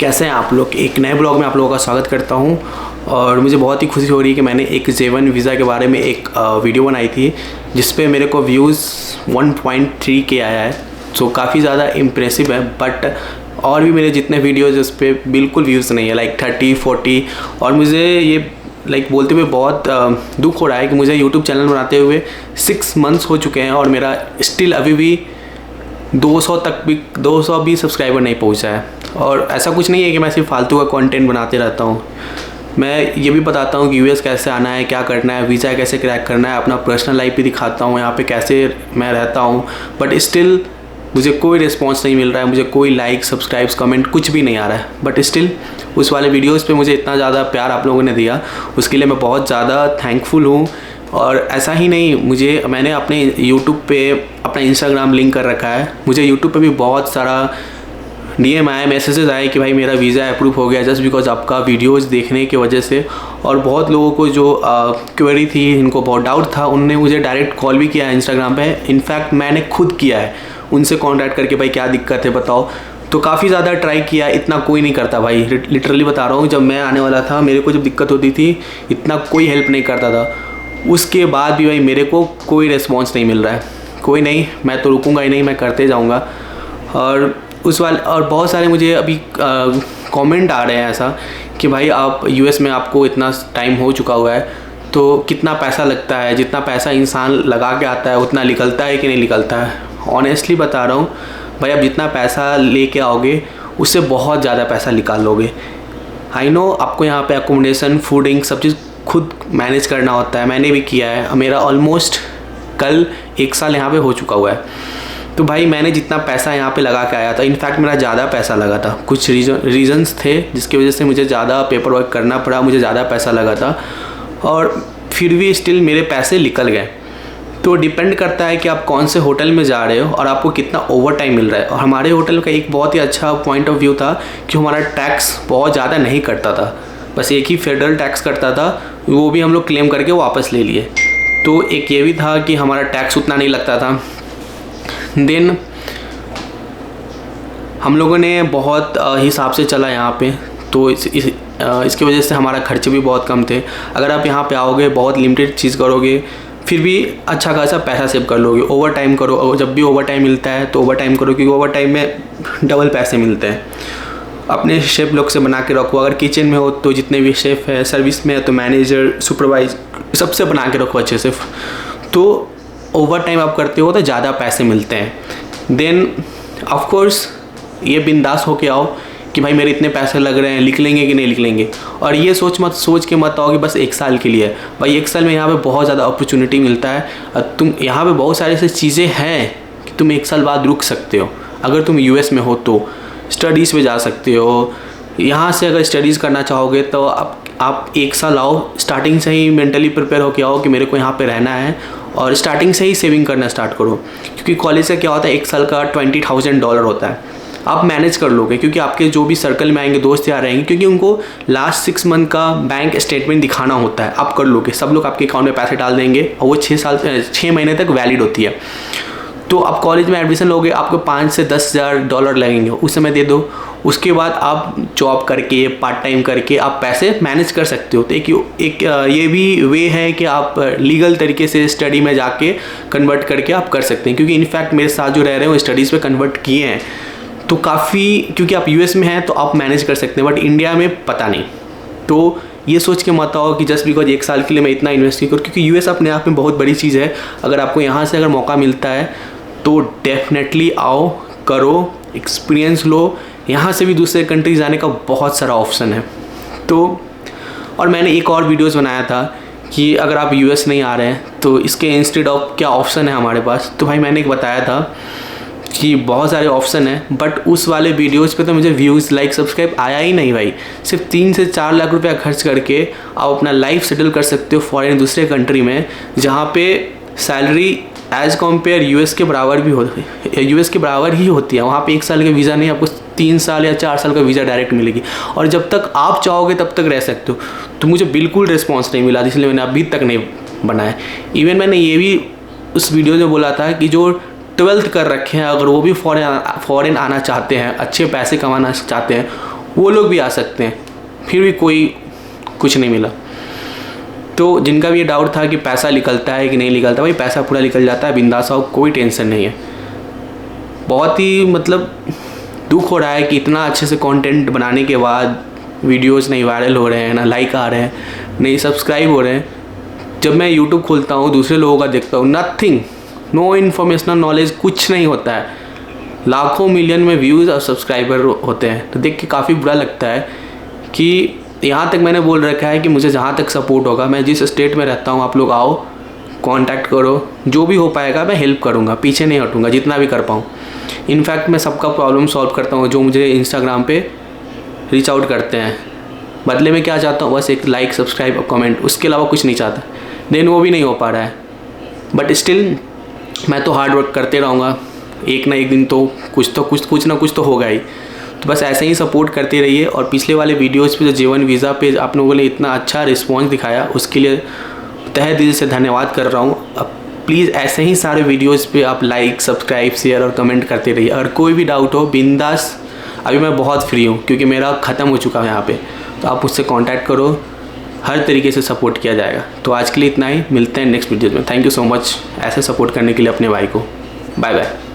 कैसे हैं आप लोग। एक नए ब्लॉग में आप लोगों का स्वागत करता हूं और मुझे बहुत ही खुशी हो रही है कि मैंने एक J1 वीज़ा के बारे में एक वीडियो बनाई थी जिस पे मेरे को व्यूज़ 1.3K आया है। सो काफ़ी ज़्यादा इम्प्रेसिव है। बट और भी मेरे जितने वीडियोज़ उस पर बिल्कुल व्यूज़ नहीं है, लाइक 30-40। और मुझे ये बोलते हुए बहुत दुख हो रहा है कि मुझे यूट्यूब चैनल बनाते हुए 6 मंथ्स हो चुके हैं और मेरा स्टिल अभी भी 200 भी सब्सक्राइबर नहीं पहुंचा है। और ऐसा कुछ नहीं है कि मैं सिर्फ फालतू का कंटेंट बनाते रहता हूं। मैं ये भी बताता हूं कि यूएस कैसे आना है, क्या करना है, वीज़ा कैसे क्रैक करना है, अपना पर्सनल लाइफ भी दिखाता हूं, यहाँ पे कैसे मैं रहता हूं। बट स्टिल मुझे कोई रिस्पॉन्स नहीं मिल रहा है, मुझे कोई लाइक, सब्सक्राइब्स, कमेंट कुछ भी नहीं आ रहा है। बट स्टिल उस वाले वीडियोज़ पे मुझे इतना ज़्यादा प्यार आप लोगों ने दिया, उसके लिए मैं बहुत ज़्यादा थैंकफुल हूँ। और ऐसा ही नहीं, मैंने अपने यूट्यूब पे अपना इंस्टाग्राम लिंक कर रखा है। मुझे यूट्यूब पे भी बहुत सारा DM आए, मैसेजेस आए कि भाई मेरा वीज़ा अप्रूव हो गया जस्ट बिकॉज आपका वीडियोस देखने की वजह से। और बहुत लोगों को जो क्वेरी थी, इनको बहुत डाउट था, उनने मुझे डायरेक्ट कॉल भी किया है इंस्टाग्राम पे। इनफैक्ट मैंने खुद किया है उनसे कॉन्टैक्ट करके, भाई क्या दिक्कत है बताओ। तो काफ़ी ज़्यादा ट्राई किया, इतना कोई नहीं करता भाई, लिटरली बता रहा हूँ। जब मैं आने वाला था, मेरे को जब दिक्कत होती थी, इतना कोई हेल्प नहीं करता था। उसके बाद भी भाई मेरे को कोई रिस्पॉन्स नहीं मिल रहा है। कोई नहीं, मैं तो रुकूंगा ही नहीं, मैं करते जाऊंगा। और बहुत सारे मुझे अभी कमेंट आ रहे हैं ऐसा कि भाई आप यूएस में आपको इतना टाइम हो चुका हुआ है तो कितना पैसा लगता है, जितना पैसा इंसान लगा के आता है उतना निकलता है कि नहीं निकलता है। ऑनेस्टली बता रहा हूँ भाई, आप जितना पैसा लेके आओगे उससे बहुत ज़्यादा पैसा निकाल लोगे। आई नो आपको यहाँ पे अकोमोडेशन, फूडिंग, सब चीज़ खुद मैनेज करना होता है। मैंने भी किया है, मेरा ऑलमोस्ट कल 1 साल यहाँ पे हो चुका हुआ है। तो भाई मैंने जितना पैसा यहाँ पे लगा के आया था, इनफैक्ट मेरा ज़्यादा पैसा लगा था। कुछ रीजंस थे जिसकी वजह से मुझे ज़्यादा पेपर वर्क करना पड़ा, मुझे ज़्यादा पैसा लगा था और फिर भी स्टिल मेरे पैसे निकल गए। तो डिपेंड करता है कि आप कौन से होटल में जा रहे हो और आपको कितना ओवर टाइम मिल रहा है। और हमारे होटल का एक बहुत ही अच्छा पॉइंट ऑफ व्यू था कि हमारा टैक्स बहुत ज़्यादा नहीं कटता था, बस एक ही फेडरल टैक्स कटता था, वो भी हम लोग क्लेम करके वापस ले लिए। तो एक ये भी था कि हमारा टैक्स उतना नहीं लगता था। देन हम लोगों ने बहुत हिसाब से चला यहाँ पे, तो इसकी वजह से हमारा खर्चे भी बहुत कम थे। अगर आप यहाँ पे आओगे, बहुत लिमिटेड चीज़ करोगे, फिर भी अच्छा खासा पैसा सेव कर लोगे। ओवर टाइम करो, जब भी ओवर टाइम मिलता है तो ओवर टाइम करो, क्योंकि ओवर टाइम में डबल पैसे मिलते हैं। अपने शेफ़ लोग से बना के रखो, अगर किचन में हो तो जितने भी शेफ़ है, सर्विस में है तो मैनेजर, सुपरवाइज, सबसे बना के रखो अच्छे से। तो ओवर टाइम आप करते हो तो ज़्यादा पैसे मिलते हैं। देन ऑफ कोर्स ये बिंदास होके आओ कि भाई मेरे इतने पैसे लग रहे हैं, लिख लेंगे कि नहीं लिख लेंगे। और ये सोच के मत आओ कि बस 1 साल के लिए है। भाई 1 साल में यहाँ पे बहुत ज़्यादा अपॉर्चुनिटी मिलता है। तुम यहाँ पे बहुत सारी ऐसी चीज़ें हैं कि तुम 1 साल बाद रुक सकते हो। अगर तुम यूएस में हो तो स्टडीज़ पे जा सकते हो। यहाँ से अगर स्टडीज़ करना चाहोगे तो आप 1 साल आओ, स्टार्टिंग से ही मेंटली प्रिपेयर होके आओ कि मेरे को यहाँ पे रहना है, और स्टार्टिंग से ही सेविंग करना स्टार्ट करो। क्योंकि कॉलेज से क्या होता है, 1 साल का $20,000 होता है। आप मैनेज कर लोगे, क्योंकि आपके जो भी सर्कल में आएंगे, दोस्त यार रहेंगे, क्योंकि उनको लास्ट 6 मंथ का बैंक स्टेटमेंट दिखाना होता है। आप कर लोगे, सब लोग आपके अकाउंट में पैसे डाल देंगे और वो 6 महीने तक वैलिड होती है। तो आप कॉलेज में एडमिशन लोगे, आपको $5,000 से $10,000 लगेंगे, उस समय दे दो। उसके बाद आप जॉब करके, पार्ट टाइम करके आप पैसे मैनेज कर सकते हो। तो एक ये भी वे है कि आप लीगल तरीके से स्टडी में जाके कन्वर्ट करके आप कर सकते हैं। क्योंकि इनफैक्ट मेरे साथ जो रह रहे हैं वो स्टडीज़ पे कन्वर्ट किए हैं, तो काफ़ी, क्योंकि आप यूएस में हैं तो आप मैनेज कर सकते हैं, बट इंडिया में पता नहीं। तो ये सोच के मत आओ कि जस्ट बिकॉज 1 साल के लिए मैं इतना इन्वेस्ट करूँ, क्योंकि यूएस अपने आप में बहुत बड़ी चीज़ है। अगर आपको यहाँ से अगर मौका मिलता है तो डेफिनेटली आओ, करो, एक्सपीरियंस लो। यहाँ से भी दूसरे कंट्री जाने का बहुत सारा ऑप्शन है। तो और मैंने एक और वीडियोस बनाया था कि अगर आप यूएस नहीं आ रहे हैं तो इसके इंस्टेड ऑफ क्या ऑप्शन है हमारे पास। तो भाई मैंने एक बताया था कि बहुत सारे ऑप्शन हैं, बट उस वाले वीडियोस पे तो मुझे व्यूज़, लाइक, सब्सक्राइब आया ही नहीं भाई। सिर्फ 3 से 4 लाख रुपया खर्च करके आप अपना लाइफ सेटल कर सकते हो फॉरेन, दूसरे कंट्री में, जहाँ पे सैलरी एज़ कम्पेयर यूएस के बराबर ही होती है। वहाँ पे 1 साल का वीज़ा नहीं, आपको 3 साल या 4 साल का वीज़ा डायरेक्ट मिलेगी, और जब तक आप चाहोगे तब तक रह सकते हो। तो मुझे बिल्कुल रिस्पॉन्स नहीं मिला, इसलिए मैंने अभी तक नहीं बनाया। इवन मैंने ये भी उस वीडियो में बोला था कि जो 12th कर रखे हैं, अगर वो भी फॉरेन आना चाहते हैं, अच्छे पैसे कमाना चाहते हैं, वो लोग भी आ सकते हैं, फिर भी कोई कुछ नहीं मिला। तो जिनका भी ये डाउट था कि पैसा निकलता है कि नहीं निकलता, भाई पैसा पूरा निकल जाता है, बिंदास आओ, कोई टेंशन नहीं है। बहुत ही मतलब दुख हो रहा है कि इतना अच्छे से कंटेंट बनाने के बाद वीडियोस नहीं वायरल हो रहे हैं, ना लाइक आ रहे हैं, नहीं सब्सक्राइब हो रहे हैं। जब मैं यूट्यूब खोलता हूँ, दूसरे लोगों का देखता हूँ, नथिंग, नो इन्फॉर्मेशनल नॉलेज, कुछ नहीं होता है। लाखों मिलियन में व्यूज़ और सब्सक्राइबर होते हैं। तो देख के काफ़ी बुरा लगता है कि यहाँ तक मैंने बोल रखा है कि मुझे जहाँ तक सपोर्ट होगा, मैं जिस स्टेट में रहता हूँ, आप लोग आओ, कांटेक्ट करो, जो भी हो पाएगा मैं हेल्प करूँगा, पीछे नहीं हटूँगा, जितना भी कर पाऊँ। इनफैक्ट मैं सबका प्रॉब्लम सॉल्व करता हूँ जो मुझे इंस्टाग्राम पे रीच आउट करते हैं। बदले में क्या चाहता हूँ, बस एक लाइक, सब्सक्राइब और कमेंट, उसके अलावा कुछ नहीं चाहता। देन वो भी नहीं हो पा रहा है, बट स्टिल मैं तो हार्ड वर्क करते रहूँगा। एक ना एक दिन तो कुछ ना कुछ तो होगा ही। तो बस ऐसे ही सपोर्ट करते रहिए। और पिछले वाले वीडियोज़ पे जो जीवन वीज़ा पे आप लोगों ने इतना अच्छा रिस्पॉन्स दिखाया, उसके लिए तहे दिल से धन्यवाद कर रहा हूँ। अब प्लीज़ ऐसे ही सारे वीडियोज़ पे आप लाइक, सब्सक्राइब, शेयर और कमेंट करते रहिए। अगर कोई भी डाउट हो, बिंदास, अभी मैं बहुत फ्री हूँ क्योंकि मेरा ख़त्म हो चुका है यहाँ पे, तो आप मुझसे कांटेक्ट करो, हर तरीके से सपोर्ट किया जाएगा। तो आज के लिए इतना ही, मिलते हैं नेक्स्ट वीडियो में। थैंक यू सो मच ऐसे सपोर्ट करने के लिए अपने भाई को। Bye bye.